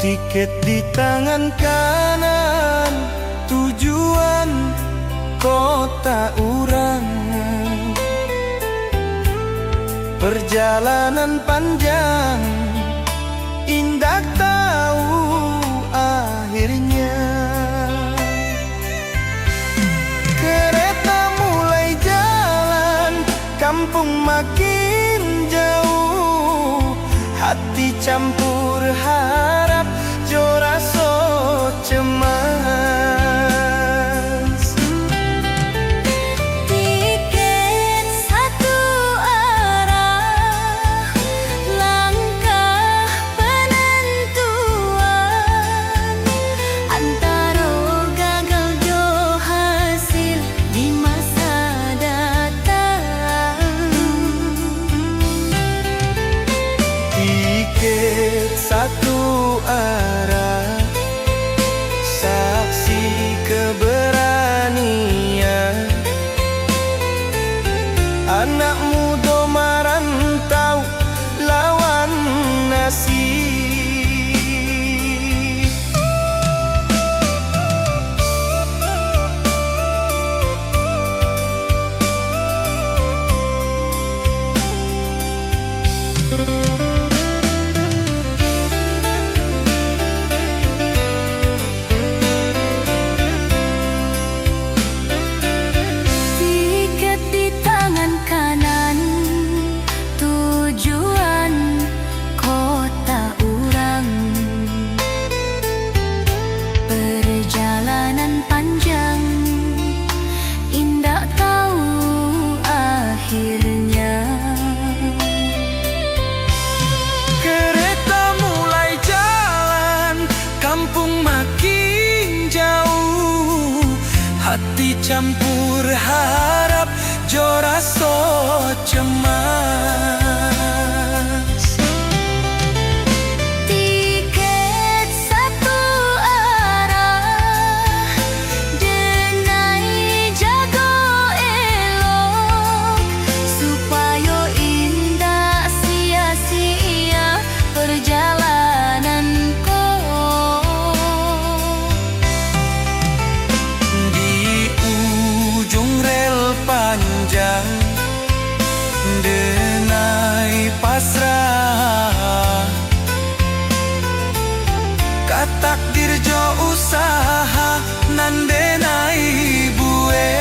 Tiket di tangan kanan, tujuan kota urang. Perjalanan panjang, indah tahu akhirnya. Kereta mulai jalan, kampung makin jauh. Hati campur harap, jo raso cemas. Tiket satu arah, langkah penentuan antara gagal jo hasil di masa datang. Tiket satu arah, saksi keberanian. Anak muda merantau lawan nasib. Tiket di tangan kanan, tujuan kota urang. Perjalanan panjang, indah tahu akhirnya. Kereta mulai jalan, kampung makin jauh. Hati campur harap, jo raso cemas. Tiket satu arah, denai jago elok supaya indah sia-sia perjalananku. Di ujung rel panjang, denai pasrah. Katakdir jo usaha, nan denai bueh.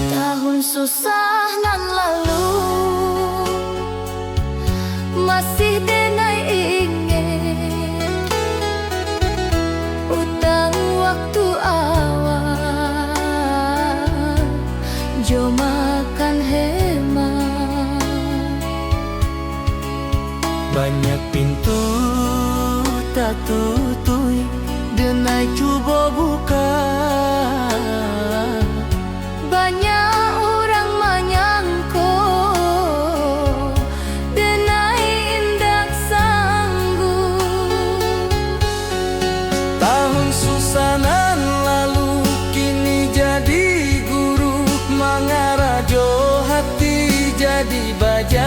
Tahun susah nan lalu, masih denai ingin utang waktu awal, jo makan hemat. Banyak pintu tak tutui, denai cuba buka. Banyak orang menyangko denai indak sanggup. Tahun susah nan lalu, kini jadi guru. Mengarah jo hati jadi baja.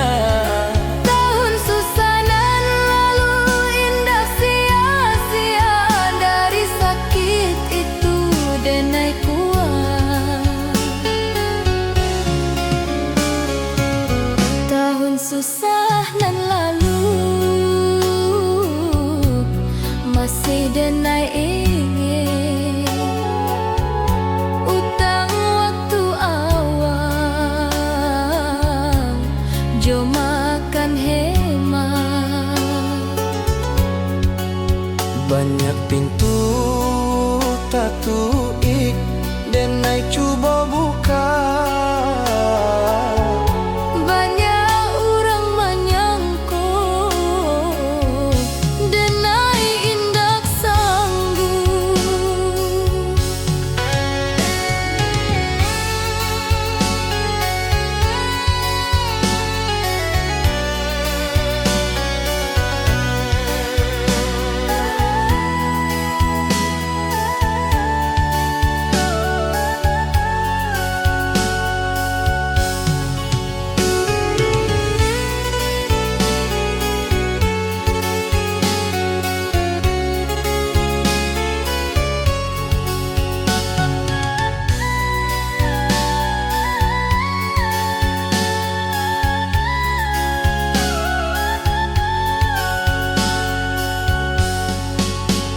Tahun susah nan lalu, indah sia-sia dari sakit itu denai kuat. Tahun susah nan lalu, masih denai ingin utang waktu awal, banyak pintu tatuik dan naik coba buka. Banyak orang menyangko dan naik indak sanggup.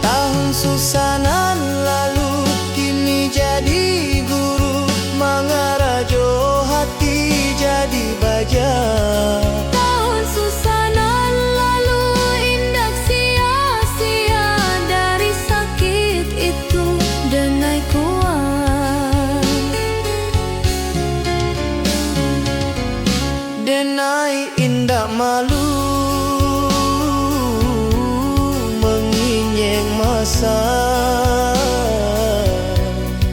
Tahun susanan lalu kini jadi guru, mangarajo hati jadi baja. Tahun susanan lalu indak sia-sia, dari sakit itu denai kuat. Denai indak malu menginyeng masa.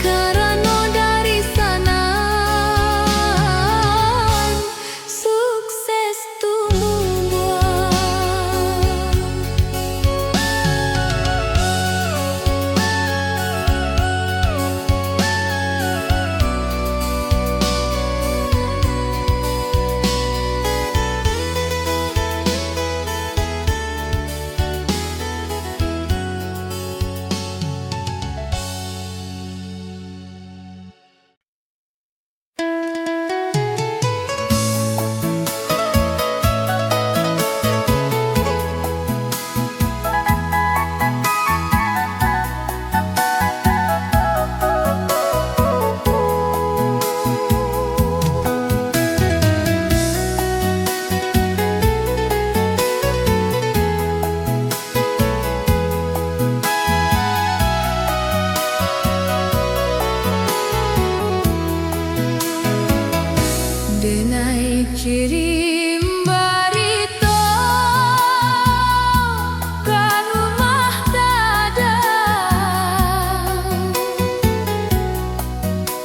Karena dari sana sukses tumbuh. Denai kirim barito ke rumah dadang.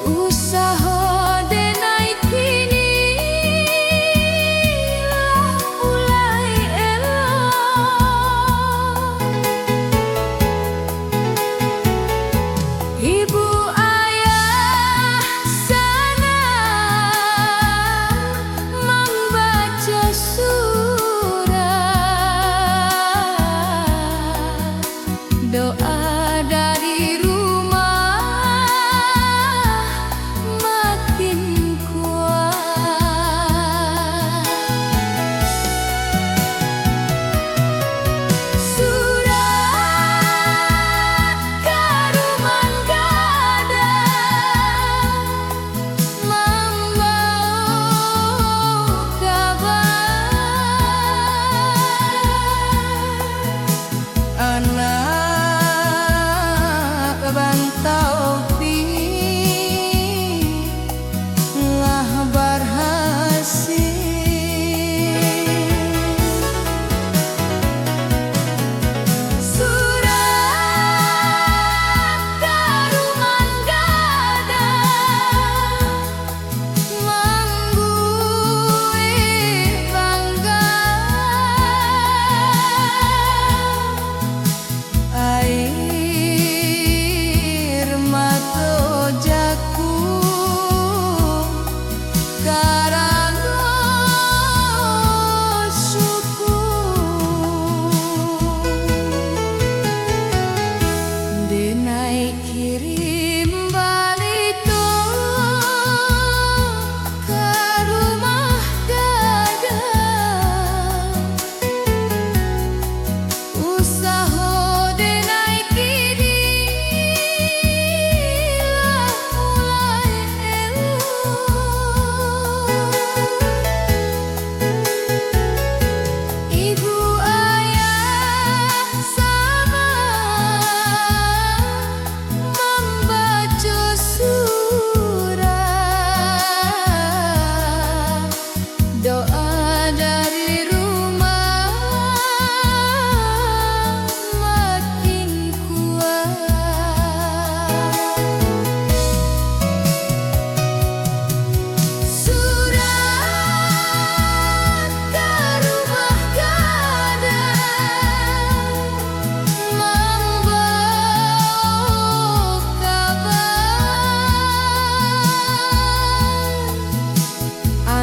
Usaha denai kini lah mulai elok. Ibu ayah sana membayar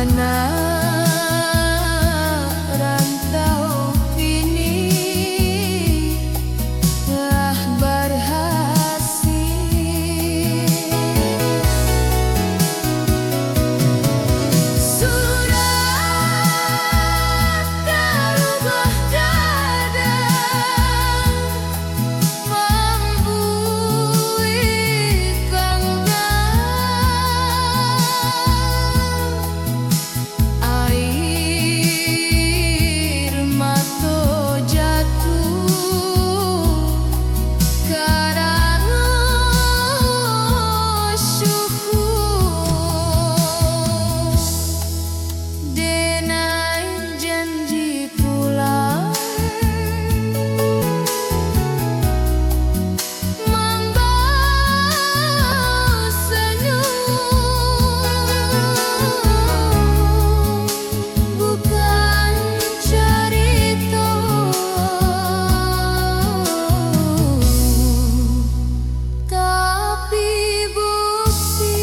anak rantau ini telah berhasil. Surat kalungah dada membuihkan air mata jatuh karena syukur denai janji pulang membawa senyum bukan cerita tapi bukti.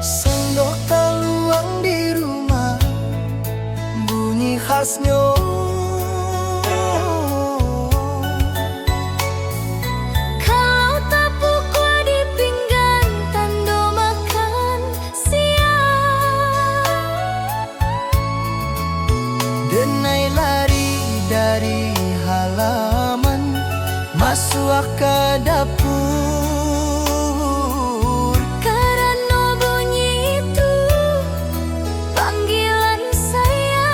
Sendok taluang di rumah, bunyi khasnya. Kalau tapukku di pinggan tanda makan siang, Denai lari dari halaman, masuk ke dapur. karena bunyi itu panggilan sayang.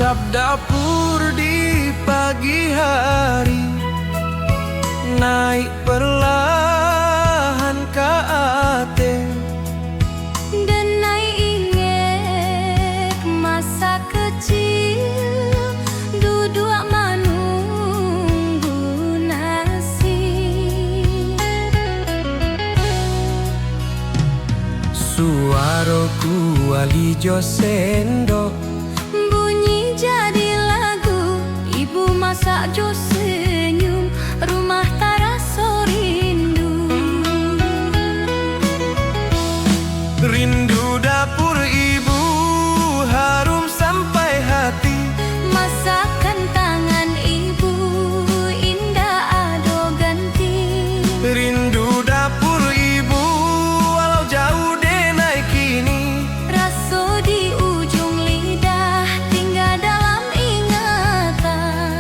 Asap dapur di pagi hari naik perlahan ke ate. Dan naik inget masa kecil, duduk menunggu nasi. Suaraku alijo sendok, Bunyi jadi lagu, ibu masak jo senyum, rumah terasa rindu. rindu dapur ibu harum sampai hati. Masakan tangan ibu indah ado ganti. Rindu dapur ibu walau jauh denai kini. Rasa di ujung lidah tinggal dalam ingatan.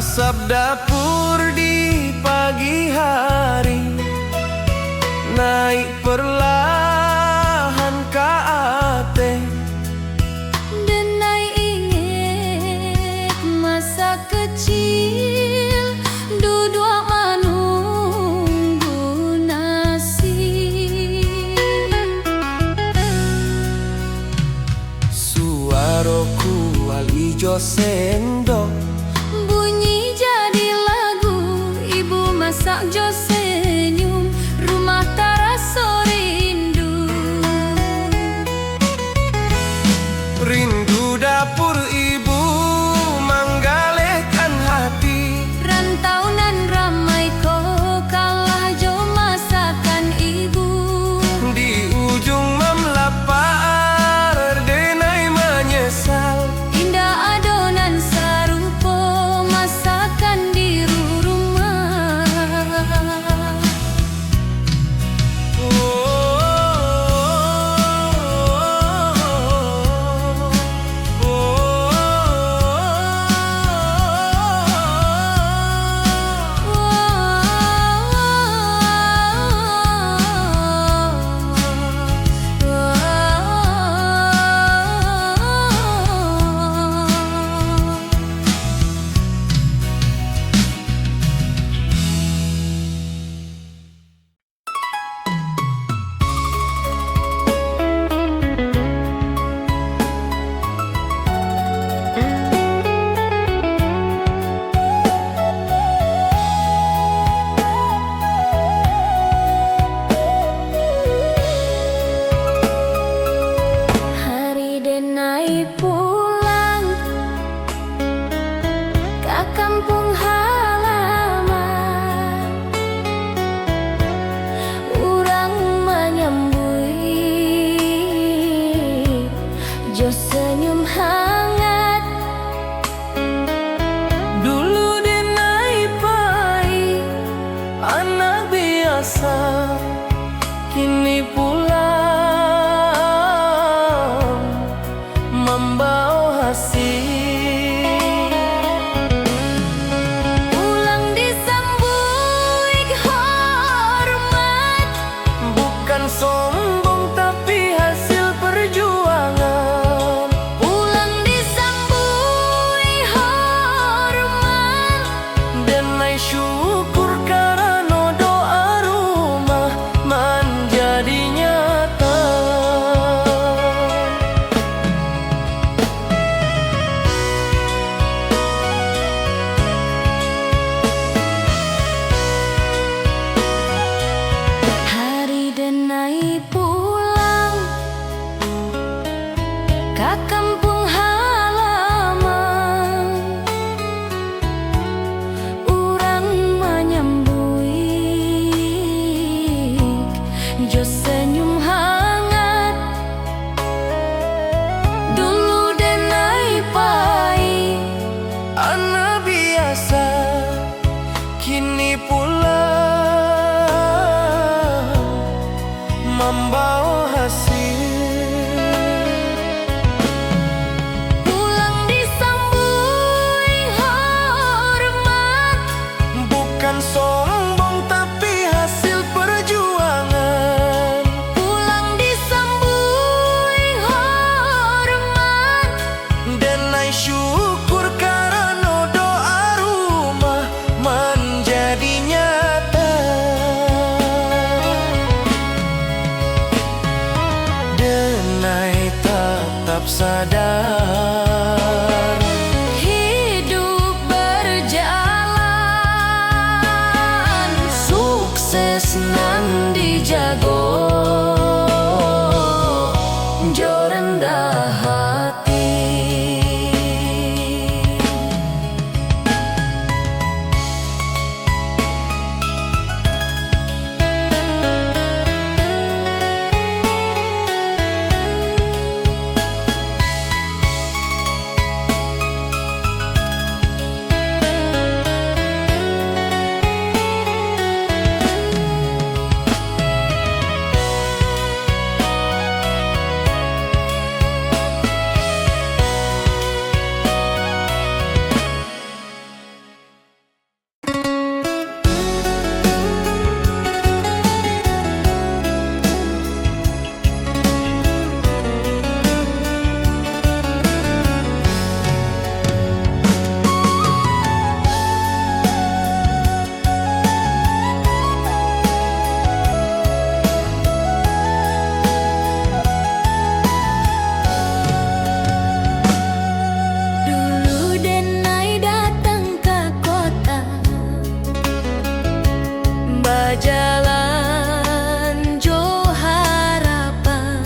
Asap dapur di pagi hari naik perlahan ke ate. Dan naik inget masa kecil, duduk menunggu nasi. Suaraku alijo sendok, Bunyi jadi lagu, ibu masak jo senyum, rumah terasa rindu. sadar Hidup berjalan, sukses nan dijago, jo rendah hati. dulu Denai datang ke kota, berjalan jo harapan.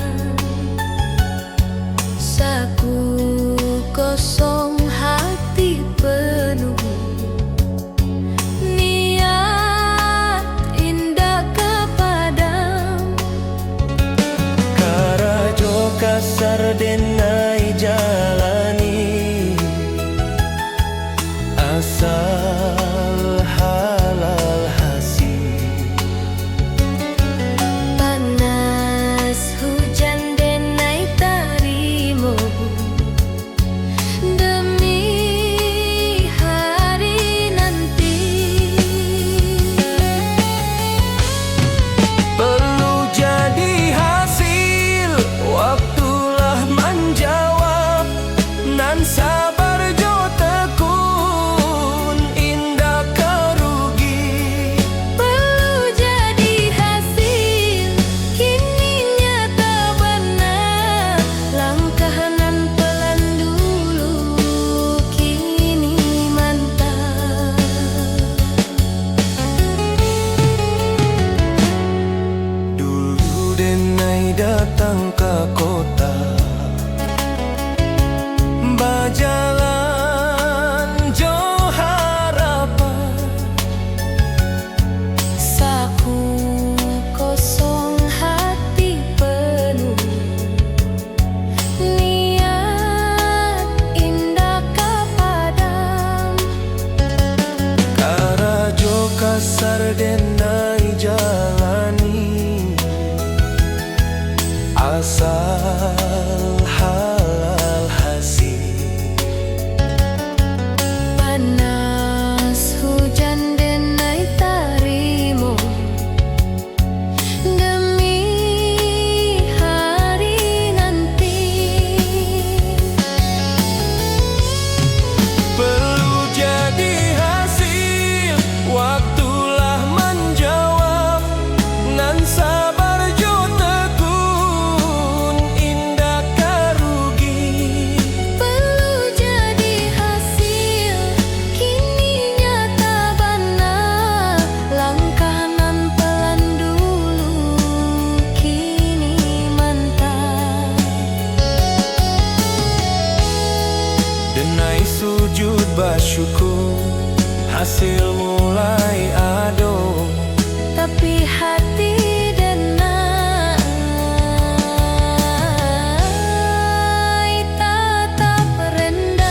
Saku kosong, hati penuh niat indah kepadam. Karajo kasar denai jalani, asal halal hasil. Panas hujan Denai tarimo, demi hari nanti. Perlu jadi hasil, waktulah menjawab. Nan sabar jo tekun, indah kerugi. Perlu jadi hasil, kini nyata benar. Langkah nan pelan dulu, kini mantap. Dulu Denai datang ke kota, berjalan jo harapan. Saku kosong, hati penuh niat indah kepadam. Karajo kasar Denai jalani, asal halal hasil. Panas hujan Denai tarimo, demi hari nanti. Perlu jadi hasil, waktulah menjawab. Nan sabar jo tekun, indah kerugi. Perlu jadi hasil, kini nyata benar. Langkah nan pelan dulu, kini mantap. Denai sujud bersyukur, hasil mulai ado. Tapi hati Denai tetap rendah.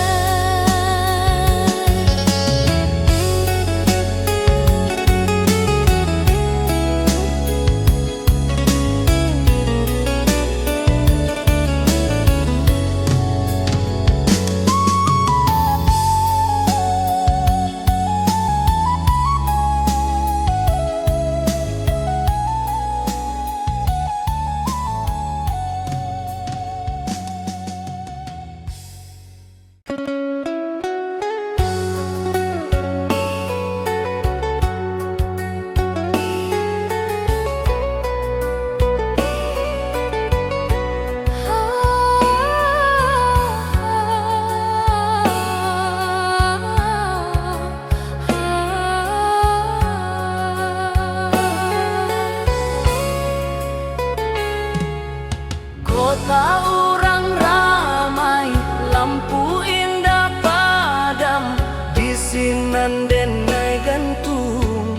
denai gantung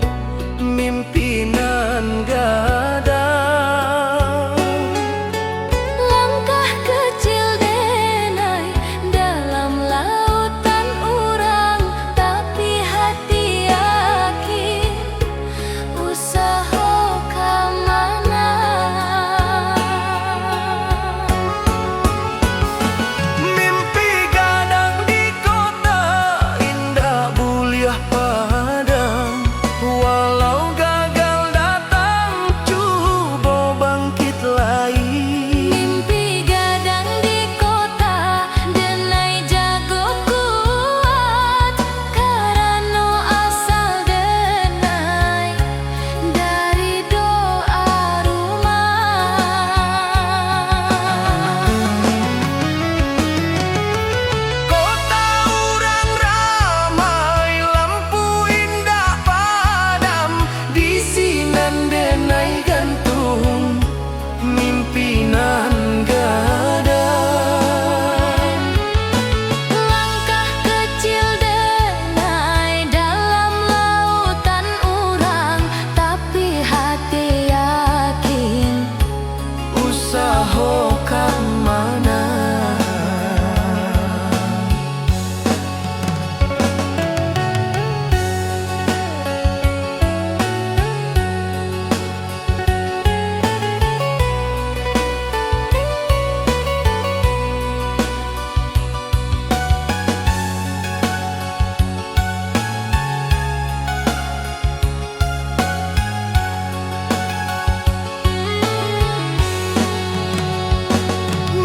mimpinan gadang. Langkah kecil denai dalam lautan urang, tapi hati yakin usaha kamana. Mimpi gadang di kota indah buliah padam, walau gagal datang cuba bangkit lagi. Mimpi gadang di kota denai jago kuat, karena asal denai dari doa rumah. Kota urang ramai, lampu indah padam, di sinan denai gantung mimpinan gadang. Langkah kecil denai dalam lautan urang, tapi hati yakin Usaha kamana.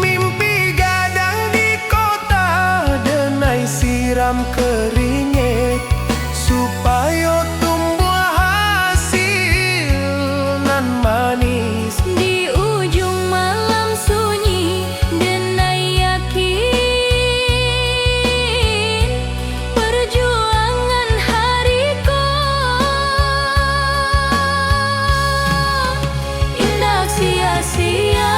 Mimpi gadang di kota denai siram keringet, supaya tumbuh hasil nan manis. di ujung malam sunyi. Denai yakin perjuangan hariko indah sia-sia.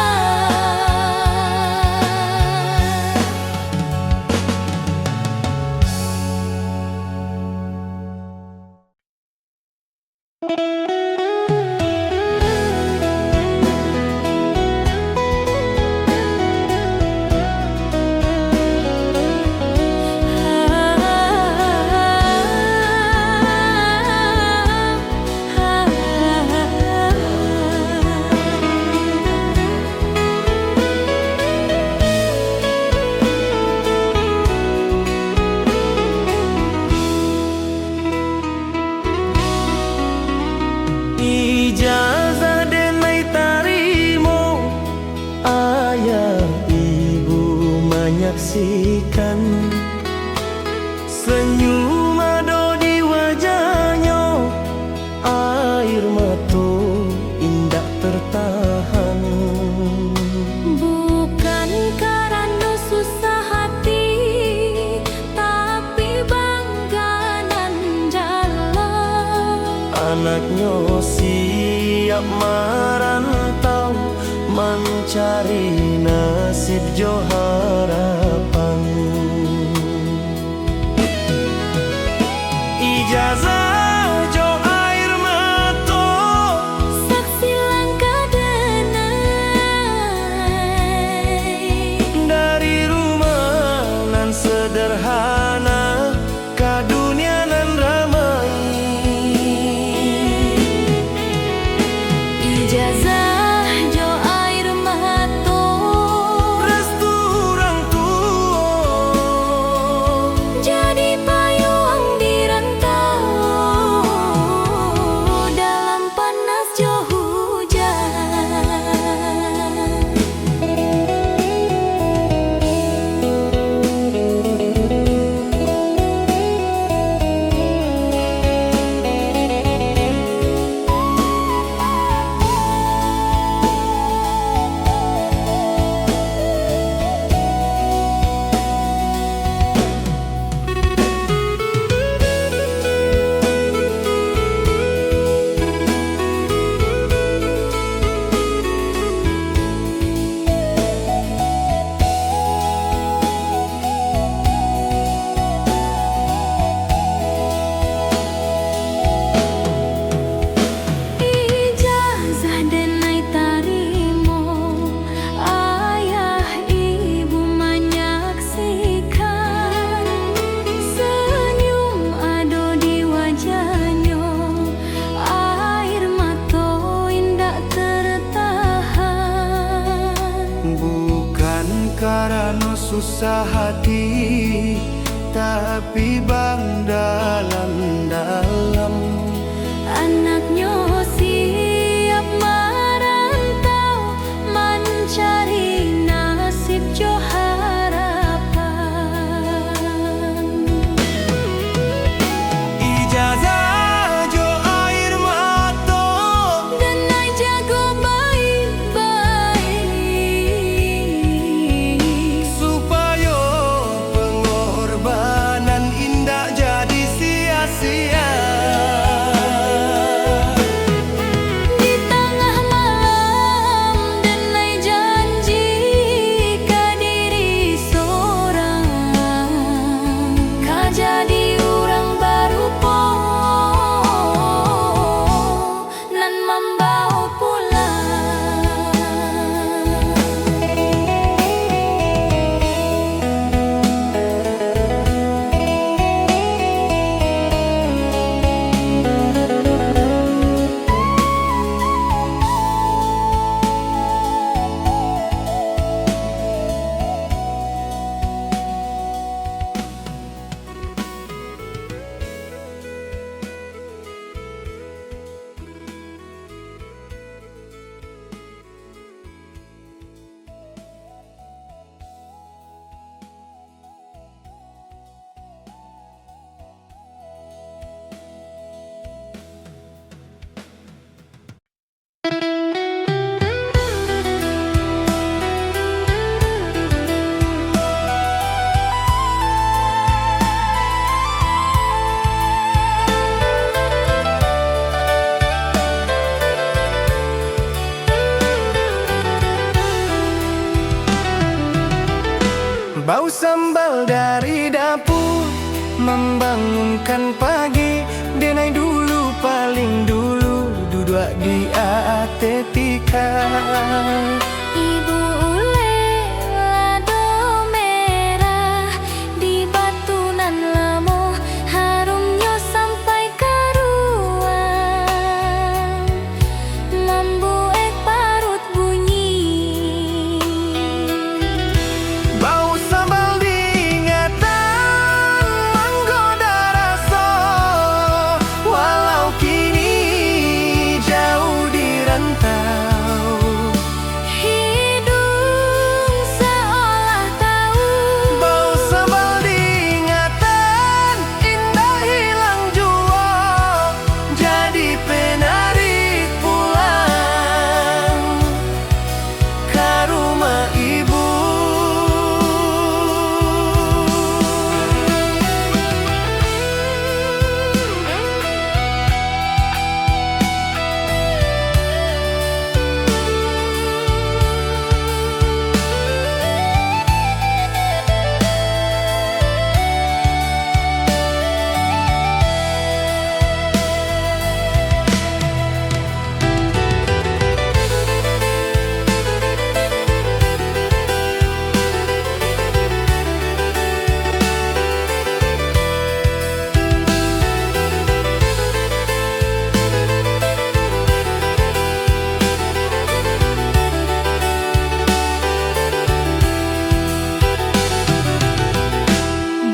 Ijazah denai tarimo, ayah ibu menyaksikan senyum ado di wajahnya, air mata indah tertahan. Bukan karena susah hati, tapi bangga nan jalan. Anaknya siap merantau, mencari nasib jo harapan. Ijazah jo air mata, Saksi langkah denai dari rumah nan sederhana ka dunia nan ramai. ijazah jo air mata, Restu orang tua jadi payung di rantau. susah hati, tapi bang dalam-dalam Anaknya siap merantau, mencari nasib jo harapan. Ijazah jo air mata, Denai jago baik-baik, supaya pengorbanan indah jadi sia-sia. di tengah malam denai janji ke diri seorang, kau jadi orang baru po nan membawa pulang. Bau sambal dari dapur membangunkan pagi. Denai dulu paling dulu duduk di atetika. Ibu ule lado merah di batunan lamo, harumnya sampai karuan, membuat parut bunyi. Bau sambal diingatan menggoda rasa, walau kini jauh di rantau. Hidung seolah tahu, Bau sambal diingatan indah hilang jua, jadi penarik pulang ke rumah ibu.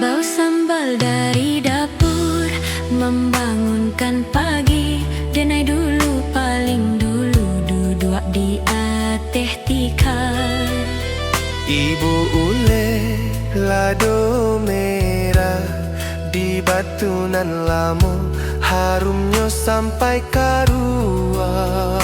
bau sambal dari dapur membangunkan pagi. Denai dulu paling dulu duduk di ateh tikar. Ibu ule lado merah di batunan lamo, harumnya sampai karuan.